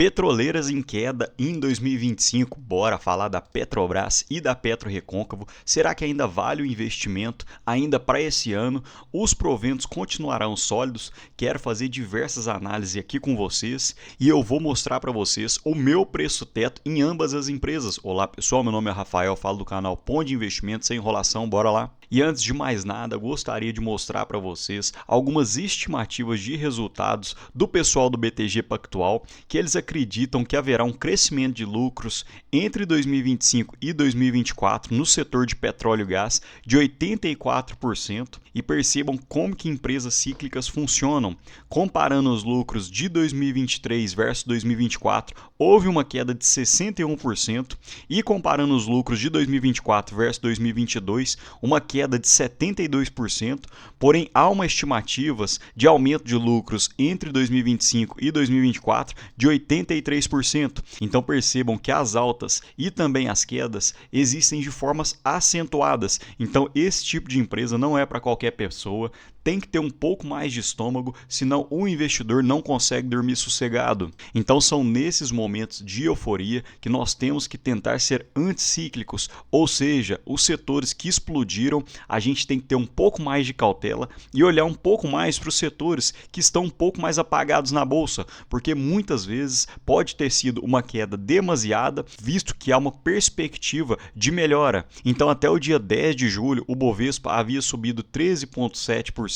Petroleiras em queda em 2025, bora falar da Petrobras e da PetroRecôncavo. Será que ainda vale o investimento? Ainda para esse ano, os proventos continuarão sólidos? Quero fazer diversas análises aqui com vocês e eu vou mostrar para vocês o meu preço teto em ambas as empresas. Olá pessoal, meu nome é Rafael, falo do canal Pão de Investimentos, sem enrolação, bora lá? E antes de mais nada, gostaria de mostrar para vocês algumas estimativas de resultados do pessoal do BTG Pactual, que eles acreditam que haverá um crescimento de lucros entre 2025 e 2024 no setor de petróleo e gás de 84%. E percebam como que empresas cíclicas funcionam. Comparando os lucros de 2023 versus 2024, houve uma queda de 61%, e comparando os lucros de 2024 versus 2022, uma queda de 72%, porém há uma estimativas de aumento de lucros entre 2025 e 2024 de 83%. Então percebam que as altas e também as quedas existem de formas acentuadas. Então esse tipo de empresa não é para qualquer pessoa, tem que ter um pouco mais de estômago, senão o investidor não consegue dormir sossegado. Então são nesses momentos de euforia que nós temos que tentar ser anticíclicos, ou seja, os setores que explodiram, a gente tem que ter um pouco mais de cautela e olhar um pouco mais para os setores que estão um pouco mais apagados na bolsa, porque muitas vezes pode ter sido uma queda demasiada, visto que há uma perspectiva de melhora. Então até o dia 10 de julho, o Bovespa havia subido 13,7%,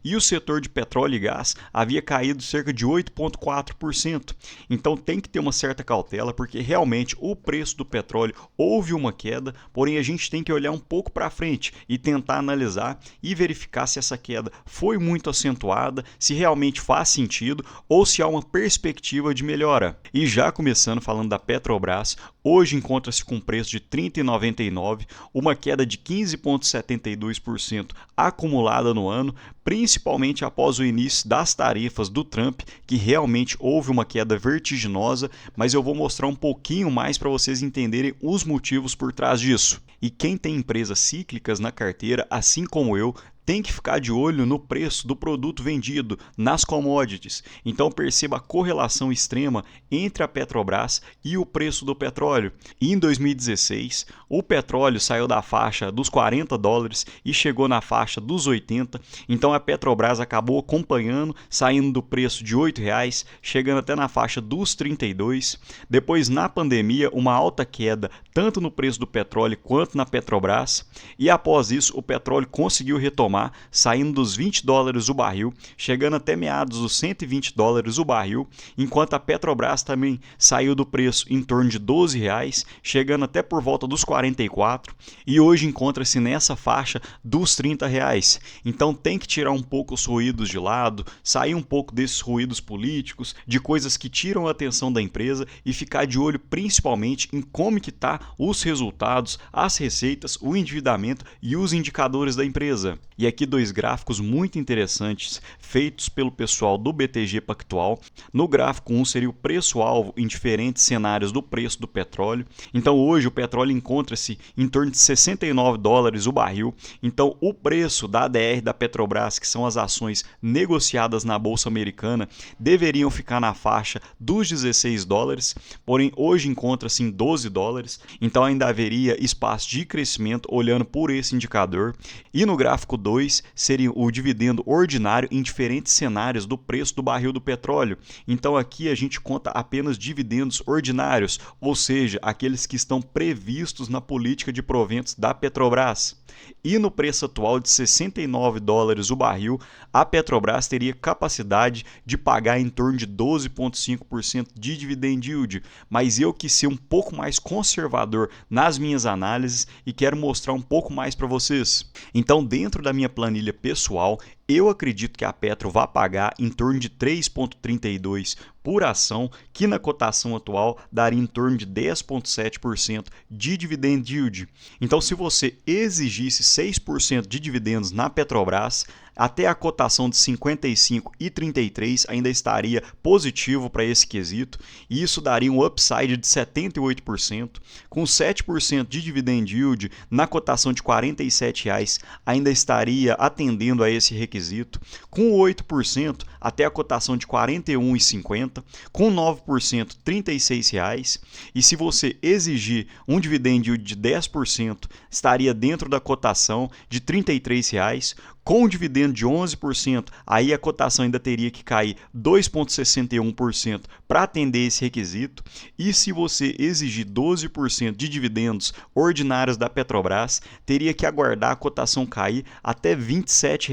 e o setor de petróleo e gás havia caído cerca de 8,4%. Então tem que ter uma certa cautela, porque realmente o preço do petróleo houve uma queda, porém a gente tem que olhar um pouco para frente e tentar analisar e verificar se essa queda foi muito acentuada, se realmente faz sentido ou se há uma perspectiva de melhora. E já começando falando da Petrobras, hoje encontra-se com preço de R$ 30,99, uma queda de 15,72% acumulada no ano, principalmente após o início das tarifas do Trump, que realmente houve uma queda vertiginosa, mas eu vou mostrar um pouquinho mais para vocês entenderem os motivos por trás disso. E quem tem empresas cíclicas na carteira, assim como eu, tem que ficar de olho no preço do produto vendido, nas commodities. Então perceba a correlação extrema entre a Petrobras e o preço do petróleo. E em 2016, o petróleo saiu da faixa dos $40 e chegou na faixa dos 80. Então a Petrobras acabou acompanhando, saindo do preço de R$ 8,00, chegando até na faixa dos 32. Depois, na pandemia, uma alta queda tanto no preço do petróleo quanto na Petrobras. E após isso, o petróleo conseguiu retomar, saindo dos $20 o barril, chegando até meados dos $120 o barril, enquanto a Petrobras também saiu do preço em torno de R$ 12,00, chegando até por volta dos 44, e hoje encontra-se nessa faixa dos R$ 30,00. Então tem que tirar um pouco os ruídos de lado, sair um pouco desses ruídos políticos, de coisas que tiram a atenção da empresa e ficar de olho principalmente em como que tá os resultados, as receitas, o endividamento e os indicadores da empresa. E aqui dois gráficos muito interessantes feitos pelo pessoal do BTG Pactual. No gráfico 1 seria o preço-alvo em diferentes cenários do preço do petróleo. Então hoje o petróleo encontra-se em torno de $69 o barril. Então o preço da ADR da Petrobras, que são as ações negociadas na Bolsa Americana, deveriam ficar na faixa dos $16, porém hoje encontra-se em $12. Então ainda haveria espaço de crescimento olhando por esse indicador. E no gráfico 2 seria o dividendo ordinário em diferentes cenários do preço do barril do petróleo. Então aqui a gente conta apenas dividendos ordinários, ou seja, aqueles que estão previstos na política de proventos da Petrobras. E no preço atual de $69 o barril, a Petrobras teria capacidade de pagar em torno de 12,5% de dividend yield, mas eu quis ser um pouco mais conservador nas minhas análises e quero mostrar um pouco mais para vocês. Então, dentro da minha planilha pessoal, eu acredito que a Petro vai pagar em torno de 3,32 por ação, que na cotação atual daria em torno de 10,7% de dividend yield. Então, se você exigisse 6% de dividendos na Petrobras, até a cotação de 55 e 33 ainda estaria positivo para esse quesito, e isso daria um upside de 78%, com 7% de dividend yield na cotação de R$ 47 ainda estaria atendendo a esse requisito, com 8% até a cotação de R$ 41,50, com 9% R$ 36, e se você exigir um dividend yield de 10%, estaria dentro da cotação de R$ 33, com um dividendo de 11%, aí a cotação ainda teria que cair 2,61% para atender esse requisito, e se você exigir 12% de dividendos ordinários da Petrobras, teria que aguardar a cotação cair até R$ 27,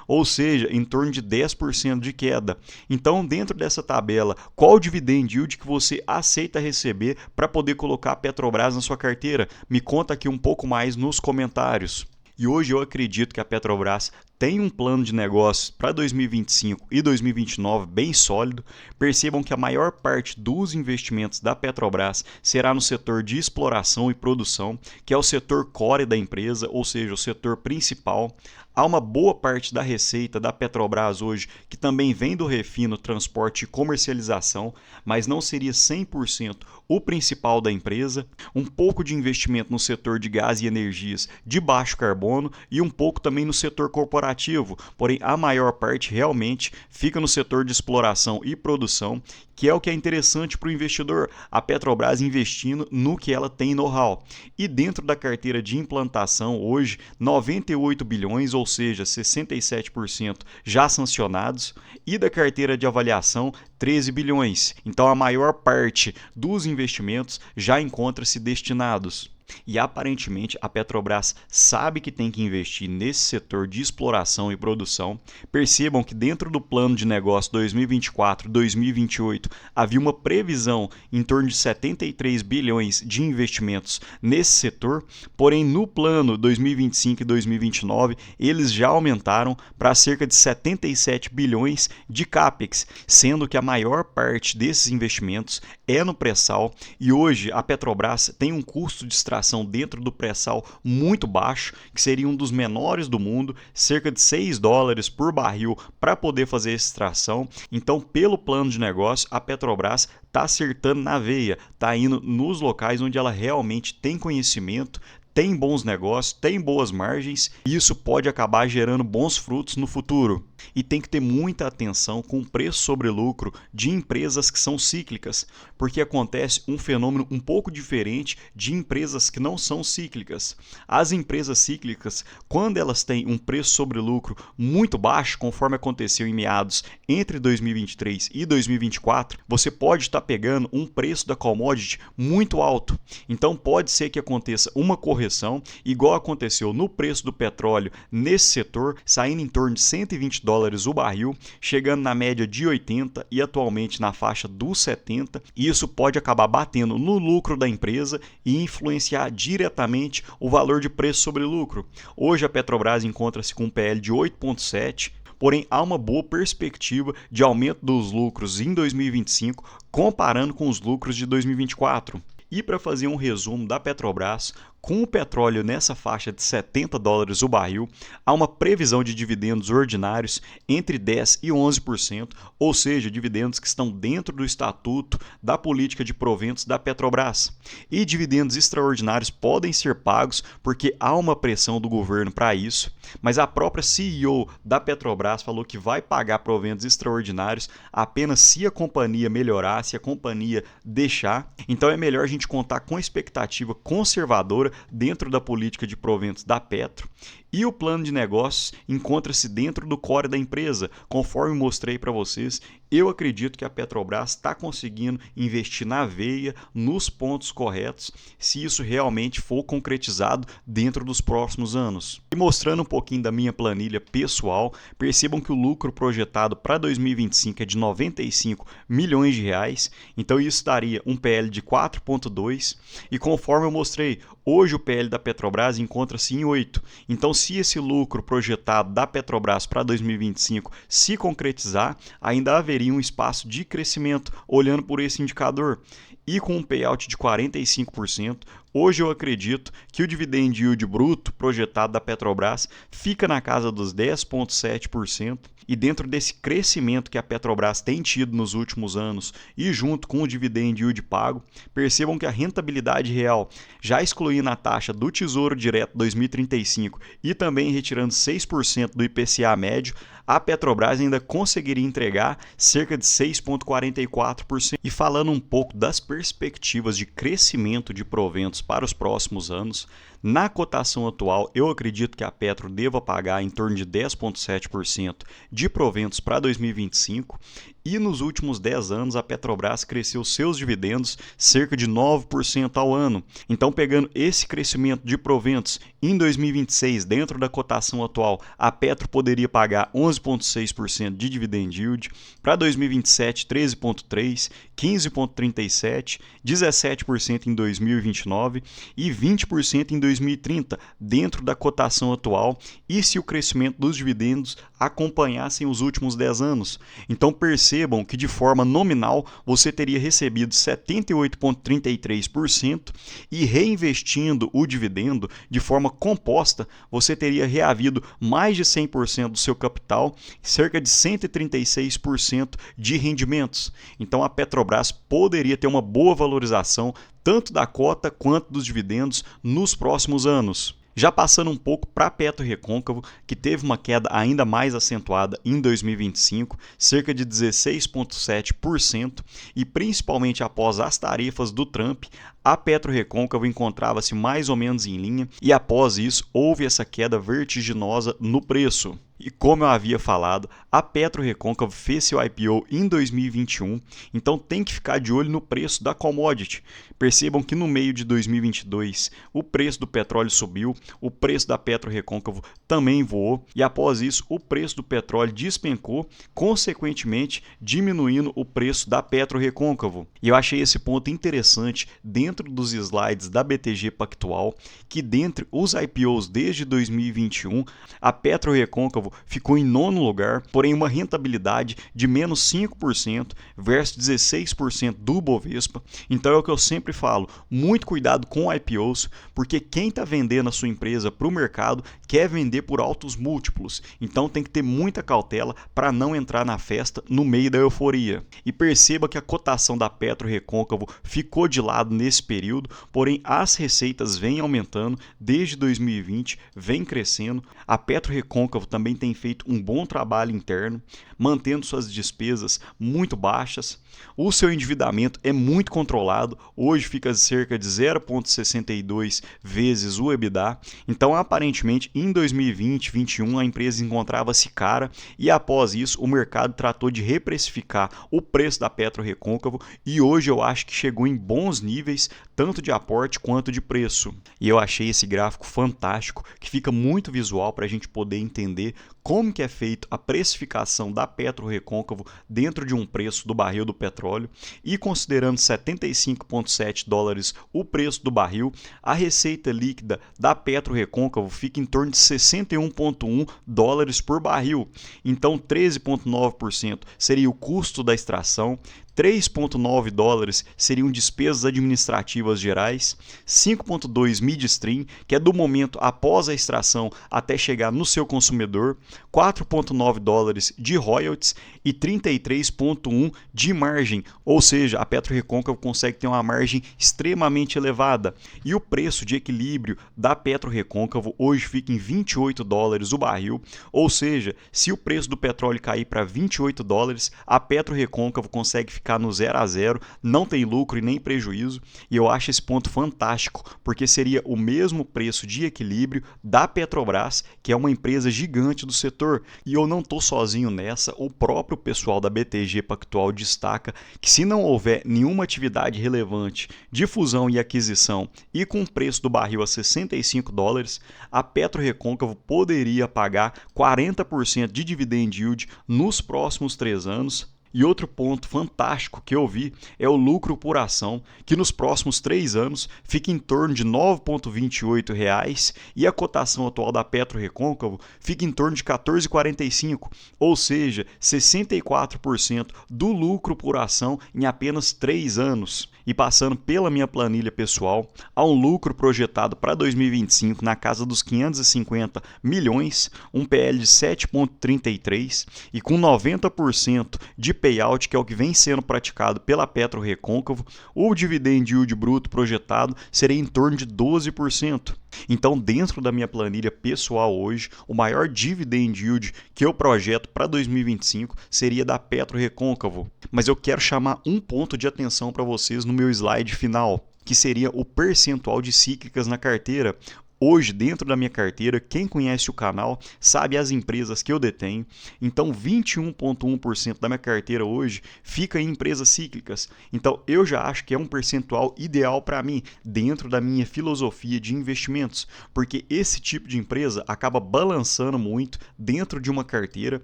ou seja, em torno de 10% de queda. Então, dentro dessa tabela, qual o dividend yield que você aceita receber para poder colocar a Petrobras na sua carteira? Me conta aqui um pouco mais nos comentários. E hoje eu acredito que a Petrobras tem um plano de negócios para 2025 e 2029 bem sólido. Percebam que a maior parte dos investimentos da Petrobras será no setor de exploração e produção, que é o setor core da empresa, ou seja, o setor principal. Há uma boa parte da receita da Petrobras hoje que também vem do refino, transporte e comercialização, mas não seria 100% o principal da empresa. Um pouco de investimento no setor de gás e energias de baixo carbono e um pouco também no setor corporativo, porém a maior parte realmente fica no setor de exploração e produção, que é o que é interessante para o investidor, a Petrobras investindo no que ela tem know-how. E dentro da carteira de implantação, hoje, 98 bilhões, ou seja, 67% já sancionados, e da carteira de avaliação, 13 bilhões. Então, a maior parte dos investimentos já encontra-se destinados. E aparentemente a Petrobras sabe que tem que investir nesse setor de exploração e produção. Percebam que dentro do plano de negócio 2024-2028 havia uma previsão em torno de 73 bilhões de investimentos nesse setor, porém no plano 2025 e 2029 eles já aumentaram para cerca de 77 bilhões de CAPEX, sendo que a maior parte desses investimentos é no pré-sal, e hoje a Petrobras tem um custo de extração dentro do pré-sal muito baixo, que seria um dos menores do mundo, cerca de $6 por barril para poder fazer essa extração. Então, pelo plano de negócio, a Petrobras está acertando na veia, está indo nos locais onde ela realmente tem conhecimento, tem bons negócios, tem boas margens, e isso pode acabar gerando bons frutos no futuro. E tem que ter muita atenção com o preço sobre lucro de empresas que são cíclicas, porque acontece um fenômeno um pouco diferente de empresas que não são cíclicas. As empresas cíclicas, quando elas têm um preço sobre lucro muito baixo, conforme aconteceu em meados entre 2023 e 2024, você pode estar pegando um preço da commodity muito alto. Então pode ser que aconteça uma correção, igual aconteceu no preço do petróleo nesse setor, saindo em torno de $120 o barril, chegando na média de 80 e atualmente na faixa dos 70, e isso pode acabar batendo no lucro da empresa e influenciar diretamente o valor de preço sobre lucro. Hoje a Petrobras encontra-se com um PL de 8,7, porém há uma boa perspectiva de aumento dos lucros em 2025 comparando com os lucros de 2024. E para fazer um resumo da Petrobras, com o petróleo nessa faixa de $70 o barril, há uma previsão de dividendos ordinários entre 10% e 11%, ou seja, dividendos que estão dentro do estatuto da política de proventos da Petrobras. E dividendos extraordinários podem ser pagos porque há uma pressão do governo para isso, mas a própria CEO da Petrobras falou que vai pagar proventos extraordinários apenas se a companhia melhorar, se a companhia deixar. Então é melhor a gente contar com a expectativa conservadora dentro da política de proventos da Petro, e o plano de negócios encontra-se dentro do core da empresa. Conforme mostrei para vocês, eu acredito que a Petrobras está conseguindo investir na veia, nos pontos corretos, se isso realmente for concretizado dentro dos próximos anos. E mostrando um pouquinho da minha planilha pessoal, percebam que o lucro projetado para 2025 é de 95 milhões de reais, então isso daria um PL de 4,2, e conforme eu mostrei, hoje o PL da Petrobras encontra-se em 8, então se esse lucro projetado da Petrobras para 2025 se concretizar, ainda haveria teria um espaço de crescimento olhando por esse indicador. E com um payout de 45%, hoje eu acredito que o dividend yield bruto projetado da Petrobras fica na casa dos 10,7%. E dentro desse crescimento que a Petrobras tem tido nos últimos anos e junto com o dividend yield pago, percebam que a rentabilidade real, já excluindo a taxa do Tesouro Direto 2035 e também retirando 6% do IPCA médio, a Petrobras ainda conseguiria entregar cerca de 6,44%. E falando um pouco das perspectivas de crescimento de proventos para os próximos anos, na cotação atual, eu acredito que a Petro deva pagar em torno de 10,7% de proventos para 2025 e nos últimos 10 anos a Petrobras cresceu seus dividendos cerca de 9% ao ano. Então, pegando esse crescimento de proventos em 2026 dentro da cotação atual, a Petro poderia pagar 11,6% de dividend yield, para 2027 13,3%, 15,37%, 17% em 2029 e 20% em 2030 dentro da cotação atual e se o crescimento dos dividendos acompanhassem os últimos 10 anos. Então percebam que de forma nominal você teria recebido 78,33% e reinvestindo o dividendo de forma composta, você teria reavido mais de 100% do seu capital, cerca de 136% de rendimentos. Então a Petrobras poderia ter uma boa valorização tanto da cota quanto dos dividendos nos próximos anos. Já passando um pouco para a PetroRecôncavo, que teve uma queda ainda mais acentuada em 2025, cerca de 16,7%, e principalmente após as tarifas do Trump, a PetroRecôncavo encontrava-se mais ou menos em linha e após isso houve essa queda vertiginosa no preço. E como eu havia falado, a PetroRecôncavo fez seu IPO em 2021, então tem que ficar de olho no preço da commodity. Percebam que no meio de 2022 o preço do petróleo subiu, o preço da PetroRecôncavo também voou e após isso o preço do petróleo despencou, consequentemente diminuindo o preço da PetroRecôncavo. E eu achei esse ponto interessante dentro dos slides da BTG Pactual, que dentre os IPOs desde 2021, a PetroRecôncavo ficou em nono lugar, porém uma rentabilidade de menos 5% versus 16% do Bovespa. Então é o que eu sempre falo, muito cuidado com IPOs, porque quem está vendendo a sua empresa para o mercado quer vender por altos múltiplos. Então tem que ter muita cautela para não entrar na festa no meio da euforia. E perceba que a cotação da PetroRecôncavo ficou de lado nesse período, porém as receitas vêm aumentando desde 2020, vem crescendo. A PetroRecôncavo também tem feito um bom trabalho interno, mantendo suas despesas muito baixas. O seu endividamento é muito controlado, hoje fica cerca de 0,62 vezes o EBITDA. Então, aparentemente, em 2020, 2021, a empresa encontrava-se cara e após isso o mercado tratou de reprecificar o preço da PetroRecôncavo e hoje eu acho que chegou em bons níveis, tanto de aporte quanto de preço. E eu achei esse gráfico fantástico, que fica muito visual para a gente poder entender como que é feito a precificação da PetroRecôncavo dentro de um preço do barril do petróleo e considerando 75,7 dólares o preço do barril, a receita líquida da PetroRecôncavo fica em torno de 61,1 dólares por barril. Então 13,9% seria o custo da extração, 3,9 dólares seriam despesas administrativas gerais, 5,2 midstream, que é do momento após a extração até chegar no seu consumidor, 4,9 dólares de royalties e 33,1 de margem, ou seja, a PetroRecôncavo consegue ter uma margem extremamente elevada. E o preço de equilíbrio da PetroRecôncavo hoje fica em 28 dólares o barril, ou seja, se o preço do petróleo cair para 28 dólares, a PetroRecôncavo consegue ficar no 0 a 0, não tem lucro e nem prejuízo, e eu acho esse ponto fantástico, porque seria o mesmo preço de equilíbrio da Petrobras, que é uma empresa gigante do setor, e eu não estou sozinho nessa, o próprio pessoal da BTG Pactual destaca que se não houver nenhuma atividade relevante de fusão e aquisição e com o preço do barril a 65 dólares, a PetroRecôncavo poderia pagar 40% de dividend yield nos próximos 3 anos, E outro ponto fantástico que eu vi é o lucro por ação, que nos próximos 3 anos fica em torno de R$ 9,28 e a cotação atual da PetroRecôncavo fica em torno de 14,45, ou seja, 64% do lucro por ação em apenas 3 anos. E passando pela minha planilha pessoal, há um lucro projetado para 2025 na casa dos 550 milhões, um PL de 7,33 e com 90% de payout, que é o que vem sendo praticado pela PetroRecôncavo, o dividend yield bruto projetado seria em torno de 12%. Então, dentro da minha planilha pessoal hoje, o maior dividend yield que eu projeto para 2025 seria da PetroRecôncavo. Mas eu quero chamar um ponto de atenção para vocês no meu slide final, que seria o percentual de cíclicas na carteira. Hoje, dentro da minha carteira, quem conhece o canal sabe as empresas que eu detenho. Então, 21,1% da minha carteira hoje fica em empresas cíclicas. Então, eu já acho que é um percentual ideal para mim, dentro da minha filosofia de investimentos, porque esse tipo de empresa acaba balançando muito dentro de uma carteira.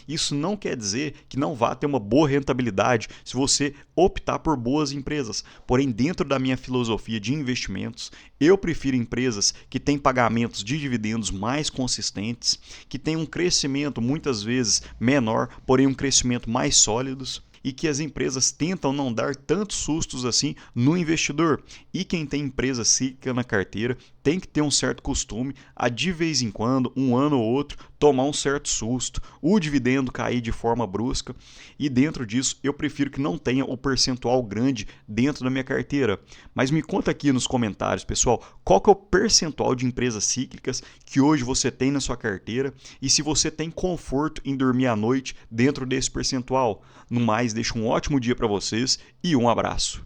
Isso não quer dizer que não vá ter uma boa rentabilidade se você optar por boas empresas. Porém, dentro da minha filosofia de investimentos, eu prefiro empresas que têm pagamentos de dividendos mais consistentes, que têm um crescimento muitas vezes menor, porém um crescimento mais sólidos, e que as empresas tentam não dar tantos sustos assim no investidor. E quem tem empresa cíclica na carteira tem que ter um certo costume a de vez em quando, um ano ou outro, tomar um certo susto, o dividendo cair de forma brusca, e dentro disso eu prefiro que não tenha o percentual grande dentro da minha carteira. Mas me conta aqui nos comentários, pessoal, qual que é o percentual de empresas cíclicas que hoje você tem na sua carteira e se você tem conforto em dormir à noite dentro desse percentual. No mais, deixo um ótimo dia para vocês e um abraço.